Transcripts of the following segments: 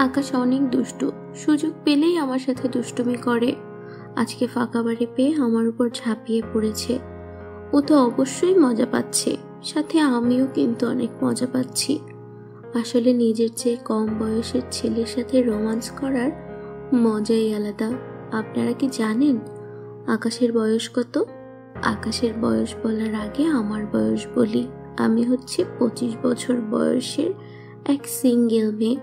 আকাশ অনেক দুষ্টু, সুযোগ পেলেই আমার সাথে দুষ্টুমি করে। আজকে ফাঁকা বাড়ি পেয়ে আমার উপর ঝাঁপিয়ে পড়েছে। ও তো অবশ্যই মজা পাচ্ছে, সাথে আমিও কিন্তু অনেক মজা পাচ্ছি। আসলে নিজের চেয়ে কম বয়সের ছেলের সাথে রোমান্স করার মজাই আলাদা। আপনারা কি জানেন আকাশের বয়স কত? আকাশের বয়স বলার আগে আমার বয়স বলি। আমি হচ্ছে 25 বছর বয়সের এক সিঙ্গেল মেয়ে।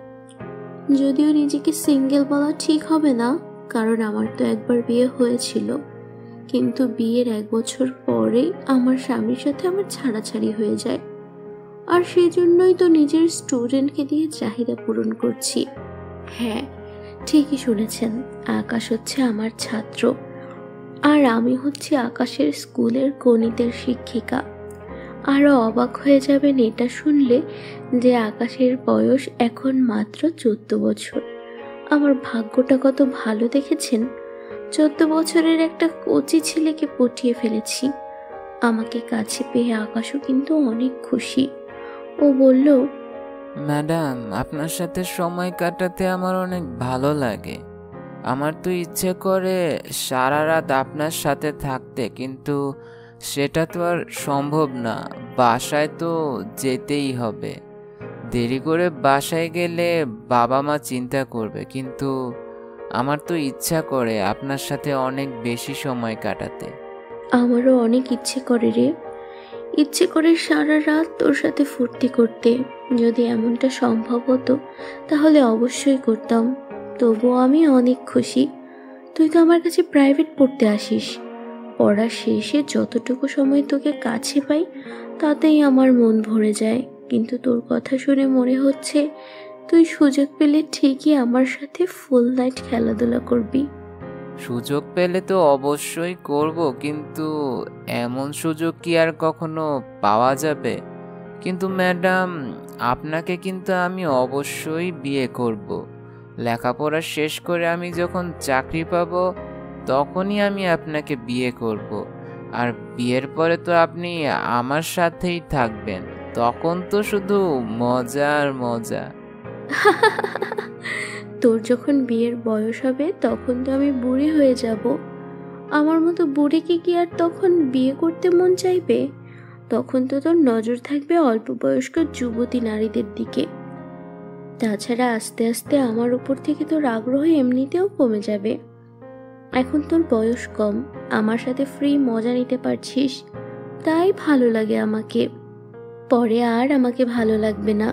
যদিও নিজেকে সিঙ্গেল বলা ঠিক হবে না, কারণ আমার তো একবার বিয়ে হয়েছিল, কিন্তু বিয়ের 1 বছর পরেই আমার স্বামীর সাথে আমার ছাড়াছাড়ি হয়ে যায়। আর সেই জন্যই তো নিজের স্টুডেন্টকে দিয়ে চাহিদা পূরণ করছি। হ্যাঁ, ঠিকই শুনেছেন, আকাশ হচ্ছে আমার ছাত্র, আর আমি হচ্ছে আকাশের স্কুলের গণিতের শিক্ষিকা। আরও অবাক হয়ে যাবেন এটা শুনলে যে আকাশের বয়স এখন মাত্র 14 বছর। আমার ভাগ্যটা কত ভালো দেখেছেন, 14 বছরের একটা কচি ছেলেকে পটিয়ে ফেলেছি। আমাকে কাছে পেয়ে আকাশও কিন্তু অনেক খুশি। ও বলল, ম্যাডাম, আপনার সাথে সময় কাটাতে আমার অনেক ভালো লাগে। আমার তো ইচ্ছে করে সারা রাত আপনার সাথে থাকতে, কিন্তু সেটা তো আর সম্ভব না। বাসায় তো যেতেই হবে। দেরি করে বাসায় গেলে বাবা মা চিন্তা করবে, কিন্তু আমার তো ইচ্ছা করে আপনার সাথে অনেক বেশি সময় কাটাতে। আমারও অনেক ইচ্ছে করে রে, ইচ্ছে করে সারা রাত তোর সাথে ফুর্তি করতে। যদি এমনটা সম্ভব হতো তাহলে অবশ্যই করতাম। তবুও আমি অনেক খুশি। তুই তো আমার কাছে প্রাইভেট পড়তে আসিস। পড়া শেষে যতটুকু সময় তোকে কাছে পাই তাতেই আমার মন ভরে যায়। কিন্তু তোর কথা শুনে মনে হচ্ছে তুই সুযোগ পেলে ঠিকই আমার সাথে ফুল নাইট খেলাধুলা করবি। সুযোগ পেলে তো অবশ্যই করব, কিন্তু এমন সুযোগ কি আর কখনো পাওয়া যাবে? কিন্তু ম্যাডাম, আপনাকে কিন্তু আমি অবশ্যই বিয়ে করব। লেখাপড়া শেষ করে আমি যখন চাকরি পাব তখনই আমি আপনাকে বিয়ে করব। আর বিয়ের পরে তো আপনি আমার সাথেই থাকবেন। তখন তো শুধু মজা আর মজা। তোর যখন বিয়ের বয়স হবে তখন তো আমি বুড়ি হয়ে যাব। আমার মতো বুড়িকে কি আর তখন বিয়ে করতে মন চাইবে? তখন তো তোর নজর থাকবে অল্প বয়স্ক যুবতী নারীদের দিকে। তাছাড়া আস্তে আস্তে আমার উপর থেকে তোর আগ্রহ এমনিতেও কমে যাবে। এখন তোর বয়স কম, আমার সাথে ফ্রি মজা নিতে পারছিস, তাই ভালো লাগে আমাকে। পরে আর আমাকে ভালো লাগবে না।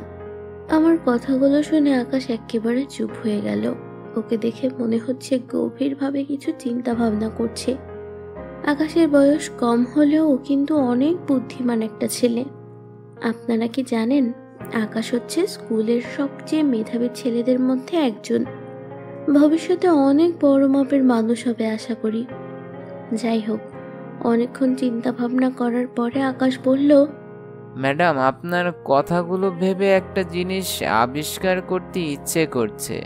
আমার কথাগুলো শুনে আকাশ একেবারে চুপ হয়ে গেল। ওকে দেখে মনে হচ্ছে গভীরভাবে কিছু চিন্তা ভাবনা করছে। আকাশের বয়স কম হলেও ও কিন্তু অনেক বুদ্ধিমান একটা ছেলে। আপনারা কি জানেন আকাশ হচ্ছে স্কুলের সবচেয়ে মেধাবী ছেলেদের মধ্যে একজন। ভবিষ্যতে অনেক বড় মাপের মানুষ হবে আশা করি। যাই হোক, অনেকক্ষণ চিন্তা ভাবনা করার পরে আকাশ বলল, ম্যাডাম, আপনার কথাগুলো ভেবে একটা জিনিস আবিষ্কার করতে ইচ্ছে করছে।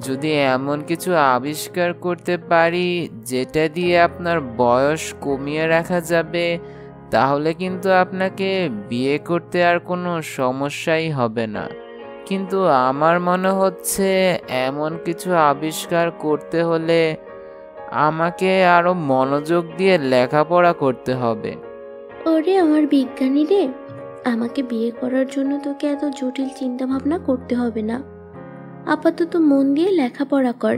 যদি এমন কিছু আবিষ্কার করতে পারি যেটা দিয়ে আপনার বয়স কমিয়ে রাখা যাবে, তাহলে কিন্তু আপনাকে বিয়ে করতে আর কোনো সমস্যাই হবে না। কিন্তু আমার মনে হচ্ছে এমন কিছু আবিষ্কার করতে হলে আমাকে আরো মনোযোগ দিয়ে লেখাপড়া করতে হবে। ওরে আমার বিজ্ঞানী রে, আমাকে বিয়ে করার জন্য তোকে এত জটিল চিন্তা ভাবনা করতে হবে না। আপাতত মন দিয়ে লেখাপড়া কর।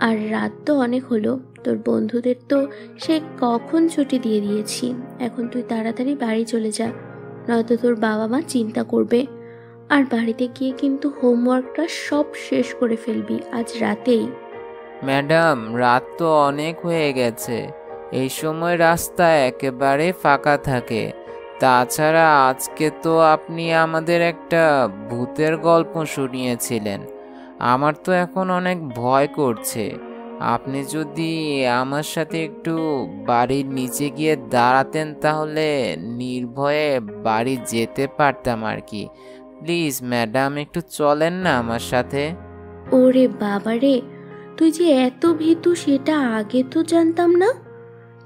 আর রাত তো অনেক হলো, তোর বন্ধুদের তো সে কখন ছুটি দিয়ে দিয়েছি। এখন তুই তাড়াতাড়ি বাড়ি চলে যা, নয়তো তোর বাবা মা চিন্তা করবে। আর বাড়িতে গিয়ে কিন্তু হোমওয়ার্কটা সব শেষ করে ফেলবি আজ রাতেই। ম্যাডাম, রাত তো অনেক হয়ে গেছে। এই সময় রাস্তা একেবারে ফাঁকা থাকে। তাছাড়া আজকে তো আপনি আমাদের একটা ভূতের গল্প শুনিয়েছিলেন। আমার তো এখন অনেক ভয় করছে। আপনি যদি আমার সাথে একটু বাড়ির নিচে গিয়ে দাঁড়াতেন তাহলে নির্ভয়ে বাড়ি যেতে পারতাম আর কি। প্লিজ ম্যাডাম, একটু চলেন না আমার সাথে। ওরে বাবা রে, তুই যে এত ভীতু সেটা আগে তো জানতাম না।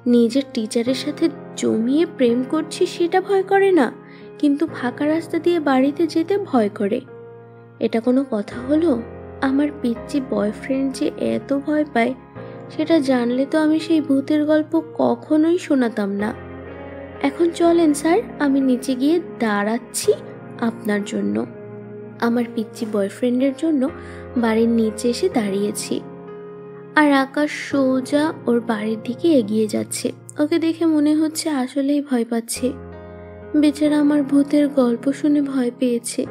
নিজের টিচারের সাথে জমিয়ে প্রেম করছিস সেটা ভয় করে না, কিন্তু ফাঁকা রাস্তা দিয়ে বাড়িতে যেতে ভয় করে। এটা কোনো কথা হলো? আমার পিচ্চি বয়ফ্রেন্ড যে এত ভয় পায় সেটা জানলে তো আমি সেই ভূতের গল্প কখনোই শোনাতাম না। এখন চলেন স্যার, আমি নিচে গিয়ে দাঁড়াচ্ছি আপনার জন্য। আমার পিচ্চি বয়ফ্রেন্ডের জন্য বাড়ির নিচে এসে দাঁড়িয়েছি, আর আকাশ সোজা ওর বাড়ির দিকে এগিয়ে যাচ্ছে। ওকে দেখে মনে হচ্ছে আসলেই ভয় পাচ্ছে। বেচারা আমার ভূতের গল্প শুনে ভয় পেয়েছে।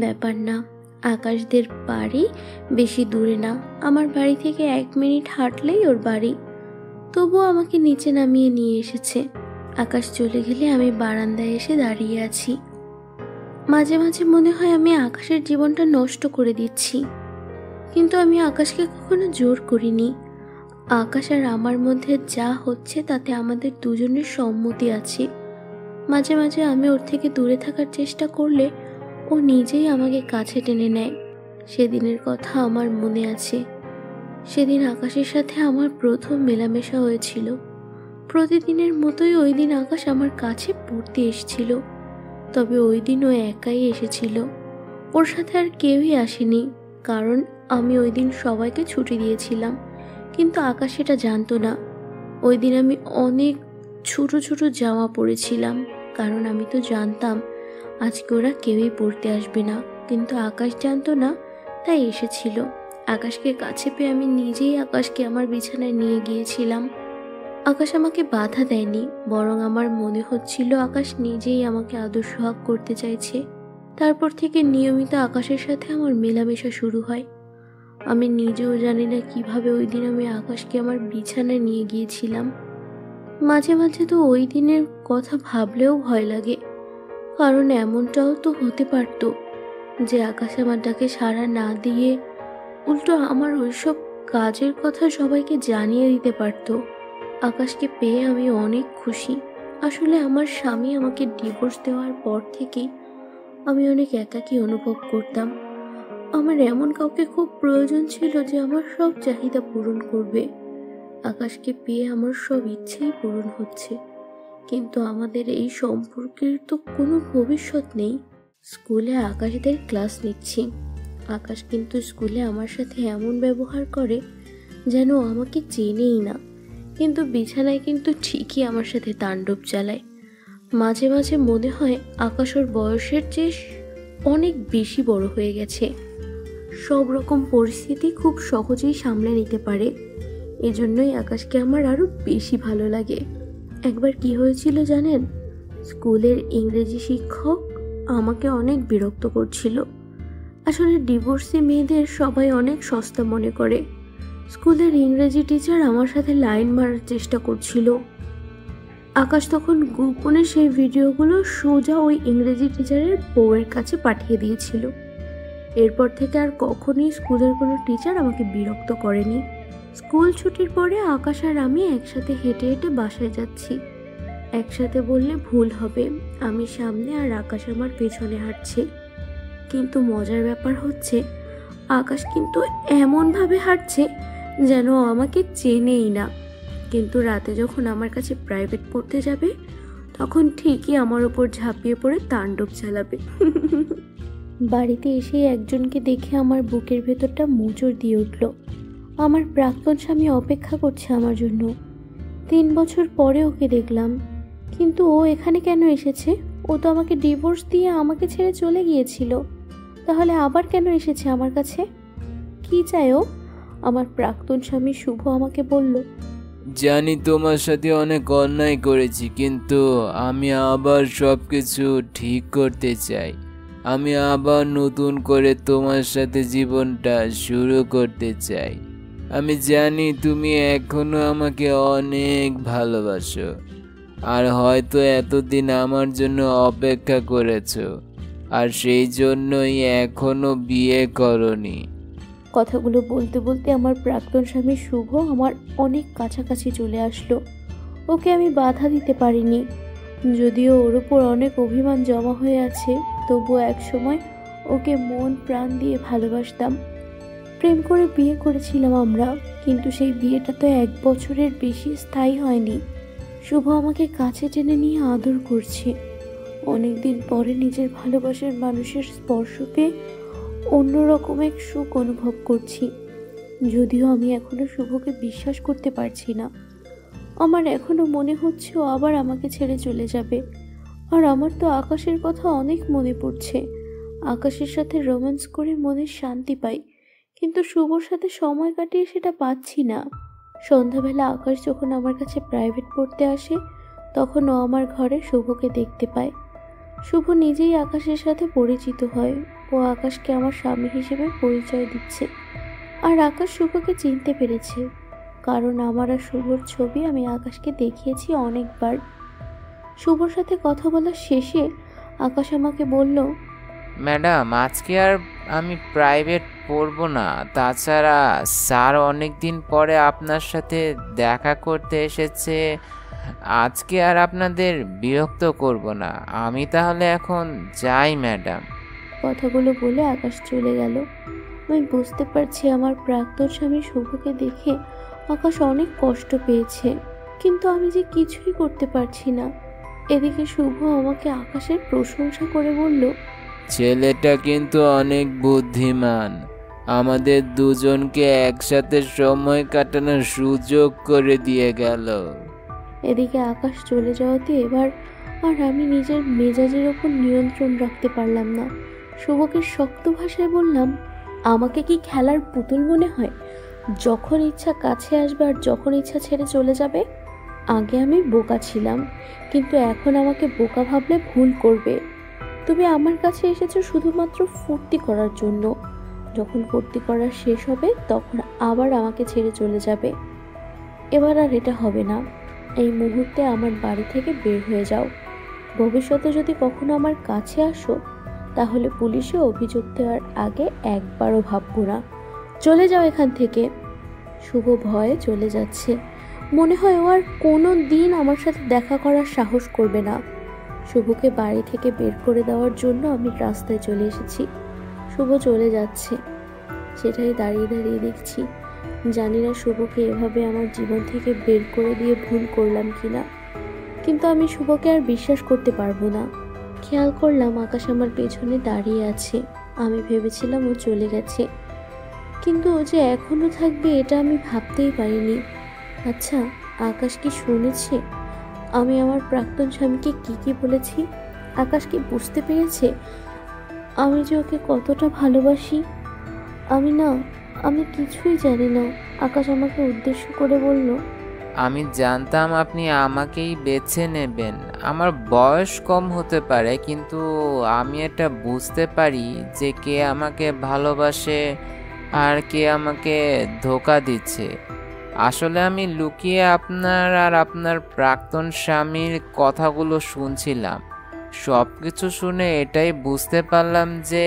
ব্যাপার না, আকাশদের বাড়ি বেশি দূরে না, আমার বাড়ি থেকে 1 মিনিট হাঁটলেই ওর বাড়ি। তবুও আমাকে নিচে নামিয়ে নিয়ে এসেছে। আকাশ চলে গেলে আমি বারান্দায় এসে দাঁড়িয়ে আছি। মাঝে মাঝে মনে হয় আমি আকাশের জীবনটা নষ্ট করে দিচ্ছি, কিন্তু আমি আকাশকে কখনো জোর করিনি। আকাশ আর আমার মধ্যে যা হচ্ছে তাতে আমাদের দুজনের সম্মতি আছে। মাঝে মাঝে আমি ওর থেকে দূরে থাকার চেষ্টা করলে ও নিজেই আমাকে কাছে টেনে নেয়। সেদিনের কথা আমার মনে আছে। সেদিন আকাশের সাথে আমার প্রথম মেলামেশা হয়েছিল। প্রতিদিনের মতোই ওই দিন আকাশ আমার কাছে পড়তে এসেছিল, তবে ওই দিন ও একাই এসেছিল। ওর সাথে আর কেউই আসেনি, কারণ আমি ওই দিন সবাইকে ছুটি দিয়েছিলাম। কিন্তু আকাশ সেটা জানতো না। ওই দিন আমি অনেক ছোট ছোট জামা পরেছিলাম, কারণ আমি তো জানতাম আজকে ওরা কেউই পড়তে আসবে না। কিন্তু আকাশ জানতো না, তাই এসেছিল। আকাশকে কাছে পেয়ে আমি নিজেই আকাশকে আমার বিছানায় নিয়ে গিয়েছিলাম। আকাশ আমাকে বাধা দেয়নি, বরং আমার মনে হচ্ছিল আকাশ নিজেই আমাকে আদর সোহাগ করতে চাইছে। তারপর থেকে নিয়মিত আকাশের সাথে আমার মেলামেশা শুরু হয়। আমি নিজেও জানি না কিভাবে ওই দিন আমি আকাশকে আমার বিছানায় নিয়ে গিয়েছিলাম। মাঝে মাঝে তো ওই দিনের কথা ভাবলেও ভয় লাগে, কারণ এমনটাও তো হতে পারত যে আকাশ আমার ডাকে সাড়া না দিয়ে উল্টো আমার ওইসব কাজের কথা সবাইকে জানিয়ে দিতে পারত। আকাশকে পেয়ে আমি অনেক খুশি। আসলে আমার স্বামী আমাকে ডিভোর্স দেওয়ার পর থেকেই আমি অনেক একাকী অনুভব করতাম। আমার এমন কাউকে খুব প্রয়োজন ছিল যে আমার সব চাহিদা পূরণ করবে। আকাশকে পেয়ে আমার সব ইচ্ছেই পূরণ হচ্ছে, কিন্তু আমাদের এই সম্পর্কের তো কোনো ভবিষ্যৎ নেই। স্কুলে আকাশদের ক্লাস নিচ্ছি। আকাশ কিন্তু স্কুলে আমার সাথে এমন ব্যবহার করে যেন আমাকে চেনেই না, কিন্তু বিছানায় কিন্তু ঠিকই আমার সাথে তাণ্ডব চালায়। মাঝে মাঝে মনে হয় আকাশ ওর বয়সের চেয়ে অনেক বেশি বড় হয়ে গেছে। সব রকম পরিস্থিতি খুব সহজেই সামলে নিতে পারে। এজন্যই আকাশকে আমার আরো বেশি ভালো লাগে। একবার কি হয়েছিল জানেন? স্কুলের ইংরেজি শিক্ষক আমাকে অনেক বিরক্ত করছিল। আসলে ডিভোর্সি মেয়েদের সবাই অনেক সস্তা মনে করে। স্কুলের ইংরেজি টিচার আমার সাথে লাইন মারার চেষ্টা করছিল। আকাশ তখন গোপনে সেই ভিডিওগুলো সোজা ওই ইংরেজি টিচারের বউয়ের কাছে পাঠিয়ে দিয়েছিল। এরপর থেকে আর কখনোই স্কুলের কোনো টিচার আমাকে বিরক্ত করেনি। স্কুল ছুটির পরে আকাশ আর আমি একসাথে হেঁটে হেঁটে বাসায় যাচ্ছি। একসাথে বললে ভুল হবে, আমি সামনে আর আকাশ আমার পেছনে হাঁটছে। কিন্তু মজার ব্যাপার হচ্ছে আকাশ কিন্তু এমনভাবে হাঁটছে যেন আমাকে চেনেই না। কিন্তু রাতে যখন আমার কাছে প্রাইভেট পড়তে যাবে তখন ঠিকই আমার ওপর ঝাঁপিয়ে পড়ে তাণ্ডব চালাবে। বাড়িতে এসে একজনকে দেখে আমার বুকের ভেতরটা মোচড় দিয়ে উঠল। আমার প্রাক্তন স্বামী অপেক্ষা করছে আমার জন্য। 3 বছর পরে ওকে দেখলাম, কিন্তু ও এখানে কেন এসেছে? ও তো আমাকে ডিভোর্স দিয়ে আমাকে ছেড়ে চলে গিয়েছিল, তাহলে আবার কেন এসেছে আমার কাছে? কি চায় ও? আমার প্রাক্তন স্বামী শুভ আমাকে বলল, জানি তোমার সাথে অনেক অন্যায় করেছি, কিন্তু আমি আবার সব কিছু ঠিক করতে চাই। আমি আবার নতুন করে তোমার সাথে জীবনটা শুরু করতে চাই। আমি জানি তুমি এখনো আমাকে অনেক ভালোবাসো, আর হয়তো এতদিন আমার জন্য অপেক্ষা করেছো, আর সেই জন্যই এখনো বিয়ে করনি। কথাগুলো বলতে বলতে আমার প্রাক্তন স্বামী শুভ আমার অনেক কাছাকাছি চলে আসলো। ওকে আমি বাধা দিতে পারিনি। যদিও ওর উপর অনেক অভিমান জমা হয়ে আছে, তবুও একসময় ওকে মন প্রাণ দিয়ে ভালোবাসতাম। প্রেম করে বিয়ে করেছিলাম আমরা, কিন্তু সেই বিয়েটা তো 1 বছরের বেশি স্থায়ী হয়নি। শুভ আমাকে কাছে টেনে নিয়ে আদর করছে। অনেকদিন পরে নিজের ভালোবাসার মানুষের স্পর্শ পেয়ে ও অন্যরকম এক সুখ অনুভব করছি। যদিও আমি এখনো শুভকে বিশ্বাস করতে পারছি না। আমার এখনো মনে হচ্ছে ও আবার আমাকে ছেড়ে চলে যাবে। আর আমার তো আকাশের কথা অনেক মনে পড়ছে। আকাশের সাথে রোম্যান্স করে মনের শান্তি পাই, কিন্তু শুভর সাথে সময় কাটিয়ে সেটা পাচ্ছি না। সন্ধ্যাবেলা আকাশ যখন আমার কাছে প্রাইভেট পড়তে আসে, তখন ও আমার ঘরে শুভকে দেখতে পায়। শুভ নিজেই আকাশের সাথে পরিচিত হয়। ও আকাশকে আমার স্বামী হিসেবে পরিচয় দিচ্ছে। আর আকাশ শুভকে চিনতে পেরেছে, কারণ আমার আর শুভর ছবি আমি আকাশকে দেখিয়েছি অনেকবার। শুভর সাথে কথা বলার শেষে আকাশ আমাকে বলল, ম্যাডাম, আজকে আর আমি প্রাইভেট পড়বো না। তাছাড়া স্যার অনেক দিন পরে আপনার সাথে দেখা করতে এসেছে। আজকে আর আপনাদের বিরক্ত করব না। আমি তাহলে এখন যাই ম্যাডাম। কথাগুলো বলে আকাশ চলে গেল। আমি বুঝতে পারছি আমার প্রাক্তন স্বামী শুভকে দেখে আকাশ অনেক কষ্ট পেয়েছে, কিন্তু আমি যে কিছুই করতে পারছি না। এদিকে শুভ আমাকে আকাশের প্রশংসা করে বলল, ছেলেটা কিন্তু অনেক বুদ্ধিমান। আমাদের দুজনকে একসাথে সময় কাটানোর সুযোগ করে দিয়ে গেল। এদিকে আকাশ চলে যাওয়াতে এবার আর আমি নিজের মেজাজের ওপর নিয়ন্ত্রণ রাখতে পারলাম না। শুভকে শক্ত ভাষায় বললাম, আমাকে কি খেলার পুতুল মনে হয়? যখন ইচ্ছা কাছে আসবে আর যখন ইচ্ছা ছেড়ে চলে যাবে। আগে আমি বোকা ছিলাম, কিন্তু এখন আমাকে বোকা ভাবলে ভুল করবে। তুমি আমার কাছে এসেছো শুধুমাত্র ফুর্তি করার জন্য। যখন ফুর্তি করা শেষ হবে তখন আবার আমাকে ছেড়ে চলে যাবে। এবার আর এটা হবে না। এই মুহূর্তে আমার বাড়ি থেকে বের হয়ে যাও। ভবিষ্যতে যদি কখনো আমার কাছে আসো, তাহলে পুলিশে অভিযোগ দেওয়ার আগে একবারও ভাববো না। চলে যাও এখান থেকে। শুভ ভয়ে চলে যাচ্ছে। মনে হয় ও আর কোনো দিন আমার সাথে দেখা করার সাহস করবে না। শুভকে বাড়ি থেকে বের করে দেওয়ার জন্য আমি রাস্তায় চলে এসেছি। শুভ চলে যাচ্ছে, সেটাই দাঁড়িয়ে দাঁড়িয়ে দেখছি। জানি না শুভকে এভাবে আমার জীবন থেকে বের করে দিয়ে ভুল করলাম কিনা, কিন্তু আমি শুভকে আর বিশ্বাস করতে পারবো না। খেয়াল করলাম আকাশ আমার পেছনে দাঁড়িয়ে আছে। আমি ভেবেছিলাম ও চলে গেছে, কিন্তু ও যে এখনো থাকবে এটা আমি ভাবতেই পারিনি। আচ্ছা, আকাশ কি শুনেছে আমি আমার প্রাক্তন স্বামীকে কি কি বলেছি? আকাশ কি বুঝতে পেরেছে আমি যে ওকে কতটা ভালোবাসি? আমি কিছুই জানি না। আকাশ আমাকে উদ্দেশ্য করে বলল, আমি জানতাম আপনি আমাকেই বেছে নেবেন। আমার বয়স কম হতে পারে, কিন্তু আমি এটা বুঝতে পারি যে কে আমাকে ভালোবাসে আর কে আমাকে ধোঁকা দিচ্ছে। আসলে আমি লুকিয়ে আপনার আর আপনার প্রাক্তন স্বামীর কথাগুলো শুনছিলাম। সব কিছু শুনে এটাই বুঝতে পারলাম যে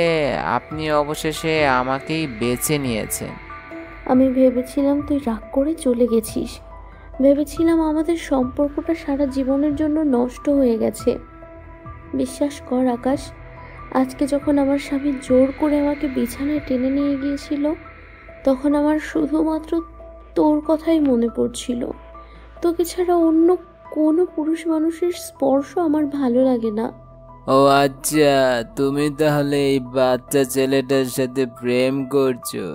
আপনি অবশেষে আমাকেই বেছে নিয়েছেন। আমি ভেবেছিলাম তুই রাগ করে চলে গেছিস। ভেবেছিলাম আমাদের সম্পর্কটা সারা জীবনের জন্য নষ্ট হয়ে গেছে। বিশ্বাস কর আকাশ, আজকে যখন আমার স্বামী জোর করে আমাকে বিছানায় টেনে নিয়ে গিয়েছিল, তখন আমার শুধুমাত্র তোর কথাই মনে পড়ছিল। তোকে ছাড়া অন্য কোনো পুরুষ মানুষের স্পর্শ আমার ভালো লাগে না। ও আচ্ছা, তুমি তাহলে এই বাচ্চা ছেলেটার সাথে প্রেম করছো।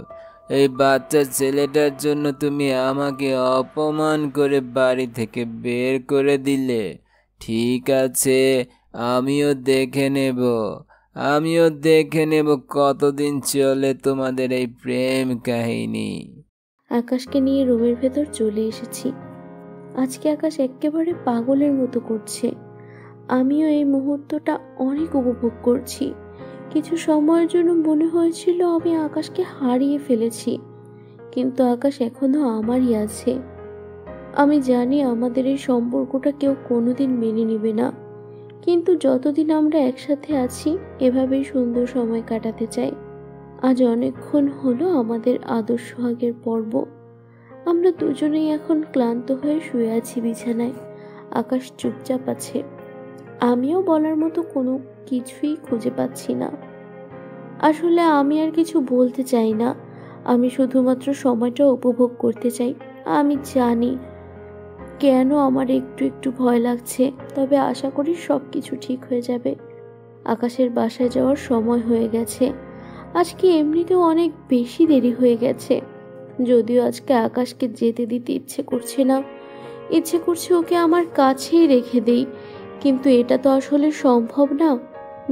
এই বাচ্চা ছেলেটার জন্য তুমি আমাকে অপমান করে বাড়ি থেকে বের করে দিলে। ঠিক আছে, আমিও দেখে নেব আমিও দেখে নেব কতদিন চলে তোমাদের এই প্রেম কাহিনী। আকাশকে নিয়ে রুমের ভেতর চলে এসেছি। আজকে আকাশ একেবারে পাগলের মতো করছে। আমিও এই মুহূর্তটা অনেক উপভোগ করছি। কিছু সময়ের জন্য মনে হয়েছিল আমি আকাশকে হারিয়ে ফেলেছি, কিন্তু আকাশ এখনো আমারই আছে। আমি জানি আমাদের এই সম্পর্কটা কেউ কোনোদিন মেনে নেবে না, কিন্তু যতদিন আমরা একসাথে আছি এভাবেই সুন্দর সময় কাটাতে চাই। আজ অনেকক্ষণ হলো আমাদের আদর্শ সোহাগের পর্ব। আমরা দুজনেই এখন ক্লান্ত হয়ে শুয়ে আছি বিছানায়। আকাশ চুপচাপ আছে। আমিও বলার মতো কোনো কিছুই খুঁজে পাচ্ছি না। আসলে আমি আর কিছু বলতে চাই না। আমি শুধুমাত্র সময়টা উপভোগ করতে চাই। আমি জানি কেন আমার একটু একটু ভয় লাগছে, তবে আশা করি সব কিছু ঠিক হয়ে যাবে। আকাশের বাসায় যাওয়ার সময় হয়ে গেছে। আজকে এমনিতেও অনেক বেশি দেরি হয়ে গেছে। যদিও আজকে আকাশকে যেতে দিতে ইচ্ছে করছে না, ইচ্ছে করছে ওকে আমার কাছেই রেখে দেই, কিন্তু এটা তো আসলে সম্ভব না।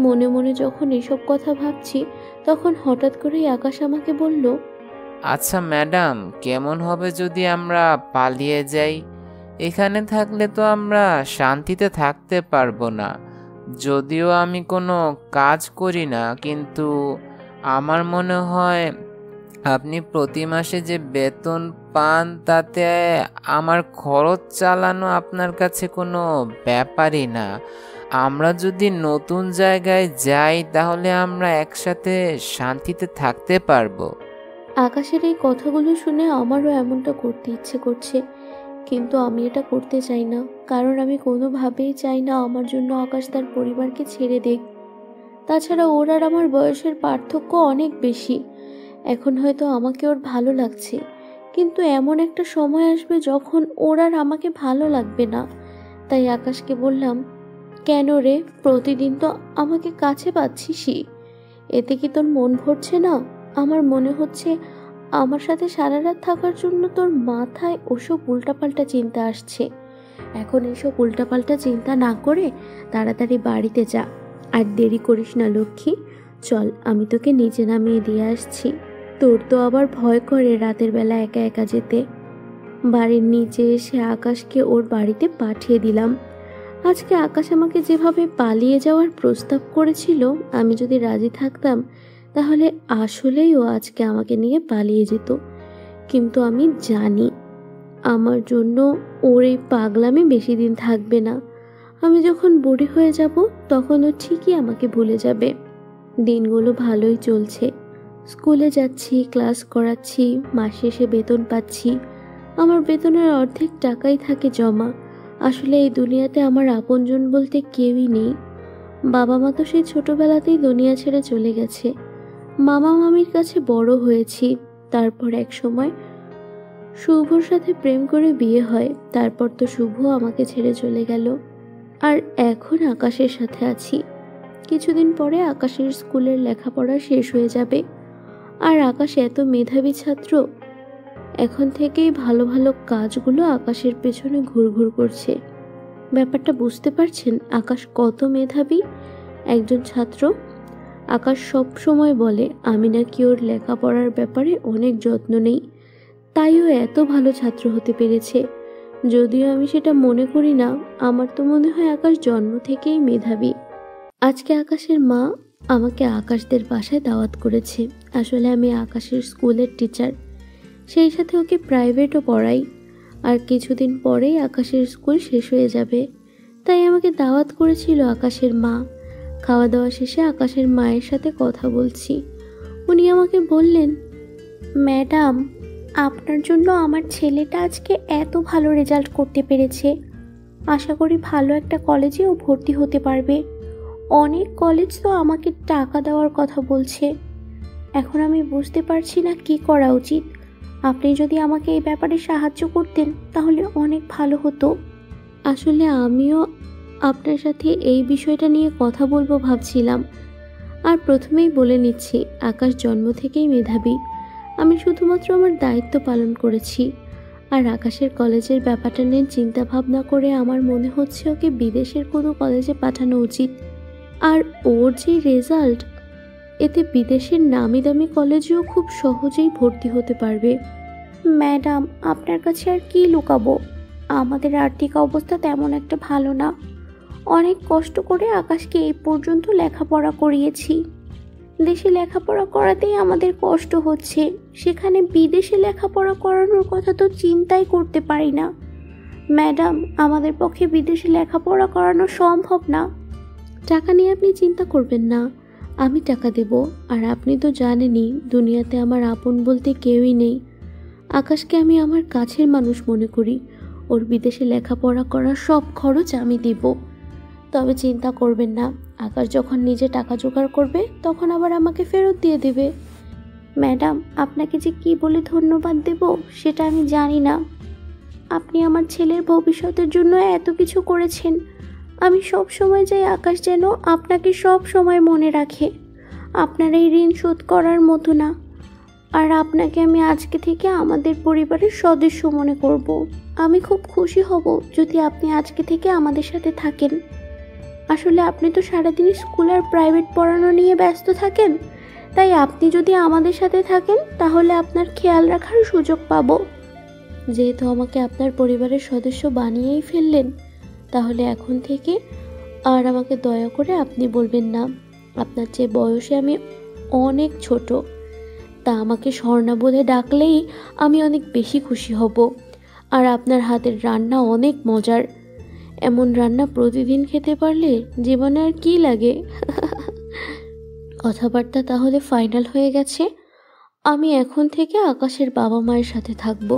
মনে মনে যখন এসব কথা ভাবছি তখন হঠাৎ করেই আকাশ আমাকে বলল, আচ্ছা ম্যাডাম, কেমন হবে যদি আমরা পালিয়ে যাই? এখানে থাকলে তো আমরা শান্তিতে থাকতে পারবো না। যদিও আমি কোনো কাজ করি না, কিন্তু আমার মনে হয় আপনি প্রতি মাসে যে বেতন পান তাতে আমার খরচ চালানো আপনার কাছে কোনো ব্যাপারই না। আমরা যদি নতুন জায়গায় যাই তাহলে আমরা একসাথে শান্তিতে থাকতে পারবো। আকাশের এই কথাগুলো শুনে আমারও এমনটা করতে ইচ্ছে করছে, কিন্তু আমি এটা করতে চাই না, কারণ আমি কোনোভাবেই চাই না আমার জন্য আকাশ তার পরিবারকে ছেড়ে দেখ। তাছাড়া ওর আর আমার বয়সের পার্থক্য অনেক বেশি। এখন হয়তো আমাকে ওর ভালো লাগছে, কিন্তু এমন একটা সময় আসবে যখন ওর আর আমাকে ভালো লাগবে না। তাই আকাশকে বললাম, কেন রে, প্রতিদিন তো আমাকে কাছে পাচ্ছিসই, এতে কি তোর মন ভরছে না? আমার মনে হচ্ছে আমার সাথে সারা রাত থাকার জন্য তোর মাথায় ওসব উল্টাপাল্টা চিন্তা আসছে। এখন এসব উল্টাপাল্টা চিন্তা না করে তাড়াতাড়ি বাড়িতে যা, আর দেরি করিস না লক্ষ্মী। চল, আমি তোকে নিচে নামিয়ে দিয়ে আসছি। তোর তো আবার ভয় করে রাতের বেলা একা একা যেতে। বাড়ির নিচে এসে আকাশকে ওর বাড়িতে পাঠিয়ে দিলাম। আজকে আকাশ আমাকে যেভাবে পালিয়ে যাওয়ার প্রস্তাব করেছিল, আমি যদি রাজি থাকতাম তাহলে আসলেই ও আজকে আমাকে নিয়ে পালিয়ে যেত। কিন্তু আমি জানি আমার জন্য ওর এই পাগলামি বেশি দিন থাকবে না। আমি যখন বুড়ি হয়ে যাব তখন ও ঠিকই আমাকে ভুলে যাবে। দিনগুলো ভালোই চলছে, স্কুলে যাচ্ছি, ক্লাস করাচ্ছি, মাস শেষে বেতন পাচ্ছি। আমার বেতনের অর্ধেক টাকাই থাকে জমা। আসলে এই দুনিয়াতে আমার আপনজন বলতে কেউই নেই। বাবা মা তো সেই ছোটবেলাতেই দুনিয়া ছেড়ে চলে গেছে। মামা মামির কাছে বড় হয়েছি। তারপর এক সময় শুভর সাথে প্রেম করে বিয়ে হয়। তারপর তো শুভ আমাকে ছেড়ে চলে গেল, আর এখন আকাশের সাথে আছি। কিছুদিন পরে আকাশের স্কুলের লেখাপড়া শেষ হয়ে যাবে। আর আকাশ এত মেধাবী ছাত্র, এখন থেকেই ভালো ভালো কাজগুলো আকাশের পেছনে ঘুরঘুর করছে। ব্যাপারটা বুঝতে পারছেন আকাশ কত মেধাবী একজন ছাত্র? আকাশ সব সময় বলে আমি নাকি ওর লেখাপড়ার ব্যাপারে অনেক যত্ন নেই, তাই ও এত ভালো ছাত্র হতে পেরেছে। যদিও আমি সেটা মনে করি না, আমার তো মনে হয় আকাশ জন্ম থেকেই মেধাবী। আজকে আকাশের মা আমাকে আকাশদের বাসায় দাওয়াত করেছে। আসলে আমি আকাশের স্কুলের টিচার, সেই সাথে ওকে প্রাইভেটও পড়াই। আর কিছুদিন পরেই আকাশের স্কুল শেষ হয়ে যাবে, তাই আমাকে দাওয়াত করেছিল আকাশের মা। খাওয়া দাওয়া শেষে আকাশের মায়ের সাথে কথা বলছি। উনি আমাকে বললেন, ম্যাডাম, আপনার জন্য আমার ছেলেটা আজকে এত ভালো রেজাল্ট করতে পেরেছে। আশা করি ভালো একটা কলেজেও ভর্তি হতে পারবে। অনেক কলেজ তো আমাকে টাকা দেওয়ার কথা বলছে। এখন আমি বুঝতে পারছি না কি করা উচিত। আপনি যদি আমাকে এই ব্যাপারে সাহায্য করতেন তাহলে অনেক ভালো হতো। আসলে আমিও আপনার সাথে এই বিষয়টা নিয়ে কথা বলবো ভাবছিলাম। আর প্রথমেই বলে নিচ্ছি, আকাশ জন্ম থেকেই মেধাবী। আমি শুধুমাত্র আমার দায়িত্ব পালন করেছি। আর আকাশের কলেজের ব্যাপারটা নিয়ে চিন্তা ভাবনা করে আমার মনে হচ্ছে ওকে বিদেশের কোনো কলেজে পাঠানো উচিত। আর ওর যে রেজাল্ট, এতে বিদেশের নামি দামি কলেজেও খুব সহজেই ভর্তি হতে পারবে। ম্যাডাম, আপনার কাছে আর কি লুকাবো, আমাদের আর্থিক অবস্থা তেমন একটা ভালো না। অনেক কষ্ট করে আকাশকে এই পর্যন্ত লেখাপড়া করিয়েছি। দেশে লেখাপড়া করাতেই আমাদের কষ্ট হচ্ছে, সেখানে বিদেশে লেখাপড়া করানোর কথা তো চিন্তাই করতে পারি না। ম্যাডাম, আমাদের পক্ষে বিদেশে লেখাপড়া করানো সম্ভব না। টাকা নিয়ে আপনি চিন্তা করবেন না, আমি টাকা দেব। আর আপনি তো জানেনই দুনিয়াতে আমার আপন বলতে কেউই নেই। আকাশকে আমি আমার কাছের মানুষ মনে করি। ওর বিদেশে লেখাপড়া করার সব খরচ আমি দেব। তবে চিন্তা করবেন না, আকাশ যখন নিজে টাকা জোগাড় করবে তখন আবার আমাকে ফেরত দিয়ে দেবে। ম্যাডাম, আপনাকে যে কি বলে ধন্যবাদ দেব সেটা আমি জানি না। আপনি আমার ছেলের ভবিষ্যতের জন্য এত কিছু করেছেন। আমি সব সময় চাই আকাশ যেন আপনাকে সব সময় মনে রাখে। আপনার এই ঋণ শোধ করার মতো না। আর আপনাকে আমি আজকে থেকে আমাদের পরিবারের সদস্য মনে করব। আমি খুব খুশি হব যদি আপনি আজকে থেকে আমাদের সাথে থাকেন। আসলে আপনি তো সারাদিন স্কুল আর প্রাইভেট পড়ানো নিয়ে ব্যস্ত থাকেন, তাই আপনি যদি আমাদের সাথে থাকেন তাহলে আপনার খেয়াল রাখার সুযোগ পাবো। যেহেতু আমাকে আপনার পরিবারের সদস্য বানিয়েই ফেললেন, তাহলে এখন থেকে আর আমাকে দয়া করে আপনি বলবেন না। আপনার চেয়ে বয়সে আমি অনেক ছোট, তা আমাকে স্বর্ণা বলে ডাকলেই আমি অনেক বেশি খুশি হব। আর আপনার হাতের রান্না অনেক মজার, এমন রান্না প্রতিদিন খেতে পারলে জীবনে আর কি লাগে। কথাবার্তা তাহলে ফাইনাল হয়ে গেছে। আমি এখন থেকে আকাশের বাবা মায়ের সাথে থাকব।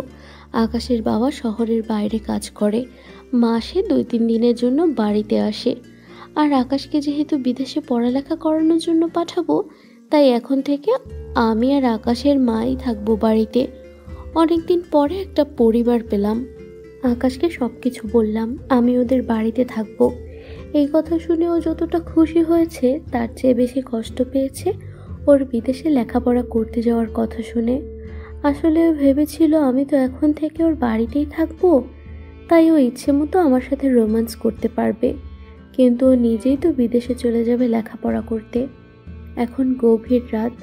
আকাশের বাবা শহরের বাইরে কাজ করে, মাসে 2-3 দিনের জন্য বাড়িতে আসে। আর আকাশকে যেহেতু বিদেশে পড়ালেখা করানোর জন্য পাঠাবো, তাই এখন থেকে আমি আর আকাশের মাই থাকবো বাড়িতে। অনেকদিন পরে একটা পরিবার পেলাম। আকাশকে সব কিছু বললাম, আমি ওদের বাড়িতে থাকবো। এই কথা শুনে ও যতটা খুশি হয়েছে তার চেয়ে বেশি কষ্ট পেয়েছে ওর বিদেশে লেখাপড়া করতে যাওয়ার কথা শুনে। আসলে ও ভেবেছিল আমি তো এখন থেকে ওর বাড়িতেই থাকবো, তাই ও ইচ্ছে মতো আমার সাথে রোম্যান্স করতে পারবে। কিন্তু ও নিজেই তো বিদেশে চলে যাবে লেখাপড়া করতে। এখন গভীর রাত,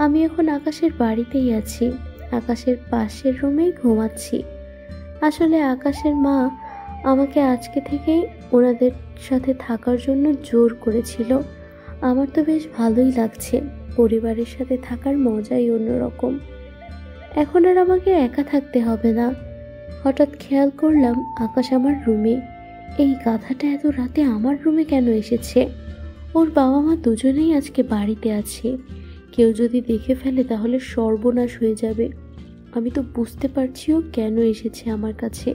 আমি এখন আকাশের বাড়িতেই আছি, আকাশের পাশের রুমেই ঘুমাচ্ছি। আসলে আকাশের মা আমাকে আজকে থেকেই ওনাদের সাথে থাকার জন্য জোর করেছিল। আমার তো বেশ ভালোই লাগছে, পরিবারের সাথে থাকার মজাই অন্যরকম। এখন আর আমাকে একা থাকতে হবে না। হঠাৎ খেয়াল করলাম আকাশ আমার রুমে। এই গাধাটা এত রাতে আমার রুমে কেন এসেছে? ওর বাবা মা দুজনেই আজকে বাড়িতে আছে। কেউ যদি দেখে ফেলে তাহলে সর্বনাশ হয়ে যাবে। আমি তো বুঝতে পারছি ও কেন এসেছে আমার কাছে,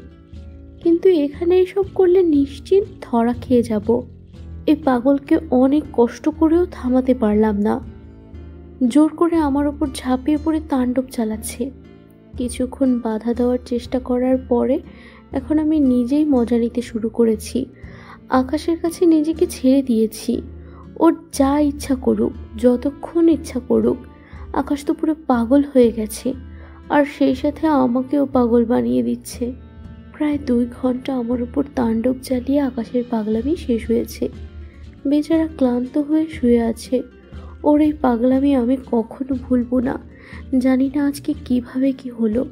কিন্তু এখানে এসব করলে নিশ্চিত ধরা খেয়ে যাব। এই পাগলকে অনেক কষ্ট করেও থামাতে পারলাম না। জোর করে আমার ওপর ঝাঁপিয়ে পড়ে তাণ্ডব চালাচ্ছে। কিছুক্ষণ বাধা দেওয়ার চেষ্টা করার পরে এখন আমি নিজেই মজা নিতে শুরু করেছি। আকাশের কাছে নিজেকে ছেড়ে দিয়েছি। ওর যা ইচ্ছা করুক, যতক্ষণ ইচ্ছা করুক। আকাশ তো পুরো পাগল হয়ে গেছে, আর সেই সাথে আমাকেও পাগল বানিয়ে দিচ্ছে। প্রায় 2 ঘন্টা আমার উপর তাণ্ডব চালিয়ে আকাশের পাগলামি শেষ হয়েছে। বেচারা ক্লান্ত হয়ে শুয়ে আছে। ওর এই পাগলামি আমি কখনো ভুলবো না। জানি না আজকে কিভাবে কি হলো।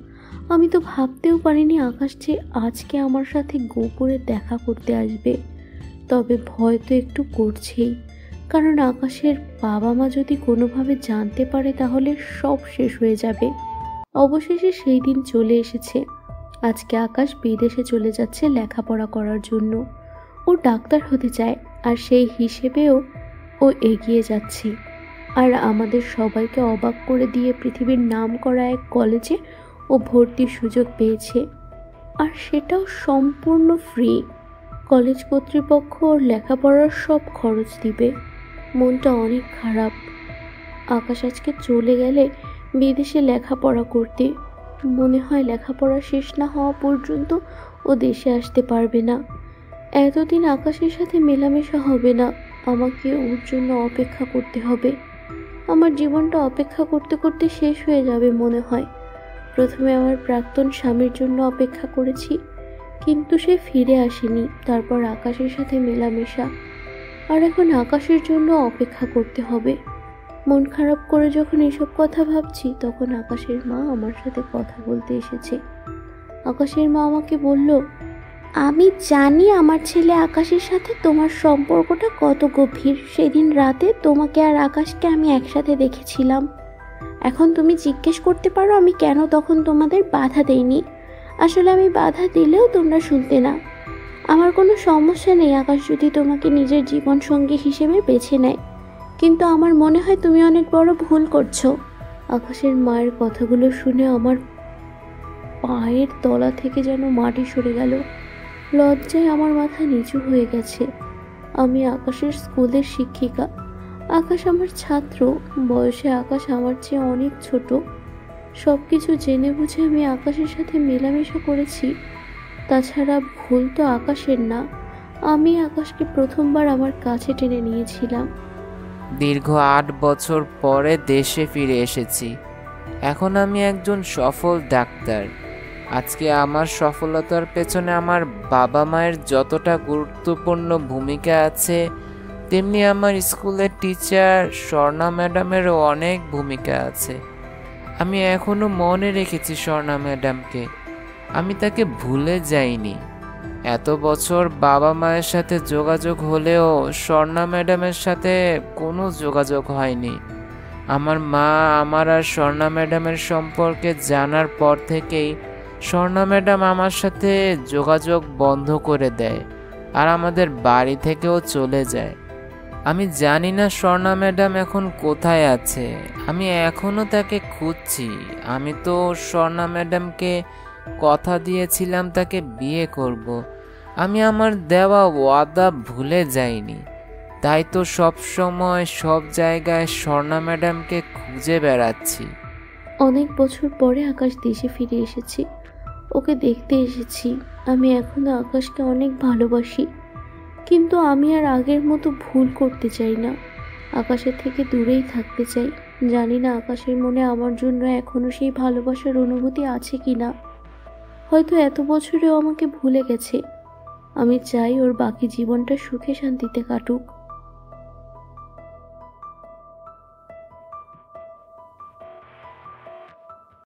আমি তো ভাবতেও পারিনি আকাশ যে আজকে আমার সাথে গোপনে দেখা করতে আসবে। তবে ভয় তো একটু করছেই, কারণ আকাশের বাবা মা যদি কোনোভাবে জানতে পারে তাহলে সব শেষ হয়ে যাবে। অবশেষে সেই দিন চলে এসেছে। আজকে আকাশ বিদেশে চলে যাচ্ছে লেখাপড়া করার জন্য। ও ডাক্তার হতে চায়, আর সেই হিসেবেও ও এগিয়ে যাচ্ছে। আর আমাদের সবাইকে অবাক করে দিয়ে পৃথিবীর নামকরা এক কলেজে ও ভর্তির সুযোগ পেয়েছে, আর সেটাও সম্পূর্ণ ফ্রি। কলেজ কর্তৃপক্ষ ওর লেখাপড়ার সব খরচ দিবে। মনটা অনেক খারাপ। আকাশ আজকে চলে গেলে বিদেশে লেখাপড়া করতে, মনে হয় লেখাপড়া শেষ না হওয়া পর্যন্ত ও দেশে আসতে পারবে না। এতদিন আকাশের সাথে মেলামেশা হবে না, আমাকে ওর জন্য অপেক্ষা করতে হবে। আমার জীবনটা অপেক্ষা করতে করতে শেষ হয়ে যাবে মনে হয়। প্রথমে আমার প্রাক্তন স্বামীর জন্য অপেক্ষা করেছি, কিন্তু সে ফিরে আসেনি। তারপর আকাশের সাথে মেলামেশা, আর এখন আকাশের জন্য অপেক্ষা করতে হবে। মন খারাপ করে যখন এসব কথা ভাবছি, তখন আকাশের মা আমার সাথে কথা বলতে এসেছে। আকাশের মা আমাকে বলল, আমি জানি আমার ছেলে আকাশের সাথে তোমার সম্পর্কটা কত গভীর। সেদিন রাতে তোমাকে আর আকাশকে আমি একসাথে দেখেছিলাম। এখন তুমি জিজ্ঞেস করতে পারো আমি কেন তখন তোমাদের বাধা দেইনি। আসলে আমি বাধা দিলেও তোমরা শুনতে না। আমার কোনো সমস্যা নেই আকাশ যদি তোমাকে নিজের জীবনসঙ্গী হিসেবে বেছে নেয়, কিন্তু আমার মনে হয় তুমি অনেক বড় ভুল করছো। আকাশের মায়ের কথাগুলো শুনে আমার পায়ের তলা থেকে যেন মাটি সরে গেল। লজ্জায় আমার মাথা নিচু হয়ে গেছে। আমি আকাশের স্কুলের শিক্ষিকা, আকাশ আমার ছাত্র। বয়সে আকাশ আমার চেয়ে অনেক ছোট। সব কিছু জেনে বুঝে আমি আকাশের সাথে মেলামেশা করেছি। তাছাড়া ভুল তো আকাশের না, আমি আকাশকে প্রথমবার আমার কাছে টেনে নিয়েছিলাম। দীর্ঘ ৮ বছর পরে দেশে ফিরে এসেছি। এখন আমি একজন সফল ডাক্তার। আজকে আমার সফলতার পেছনে আমার বাবা মায়ের যতটা গুরুত্বপূর্ণ ভূমিকা আছে, তেমনি আমার স্কুলের টিচার স্বর্ণা ম্যাডামেরও অনেক ভূমিকা আছে। আমি এখনো মনে রেখেছি স্বর্ণা ম্যাডামকে। আমি তাকে ভুলে যাইনি। এত বছর বাবা মায়ের সাথে যোগাযোগ হলেও স্বর্ণা ম্যাডামের সাথে কোনো যোগাযোগ হয়নি। আমার মা আমার আর স্বর্ণা ম্যাডামের সম্পর্কে জানার পর থেকেই স্বর্ণা ম্যাডাম আমার সাথে যোগাযোগ বন্ধ করে দেয় আর আমাদের বাড়ি থেকেও চলে যায়। আমি জানি না স্বর্ণা ম্যাডাম এখন কোথায় আছে। আমি এখনো তাকে খুঁজছি। আমি তো স্বর্ণা ম্যাডামকে কথা দিয়েছিলাম তাকে বিয়ে করব। আমি আমার দেওয়া ওয়াদা ভুলে যাইনি। তাই তো সব সময় সব জায়গায় স্বর্ণা ম্যাডামকে খুঁজে বেড়াচ্ছি। অনেক বছর পরে আকাশ দেশে ফিরে এসেছি। ওকে দেখতে এসেছি। আমি এখনো আকাশকে অনেক ভালোবাসি, কিন্তু আমি আর আগের মতো ভুল করতে চাই না। আকাশের থেকে দূরেই থাকতে চাই। জানি না আকাশের মনে আমার জন্য এখনো সেই ভালোবাসার অনুভূতি আছে কিনা। হয়তো এত বছরেও আমাকে ভুলে গেছে। আমি চাই ওর বাকি জীবনটা সুখে শান্তিতে কাটুক।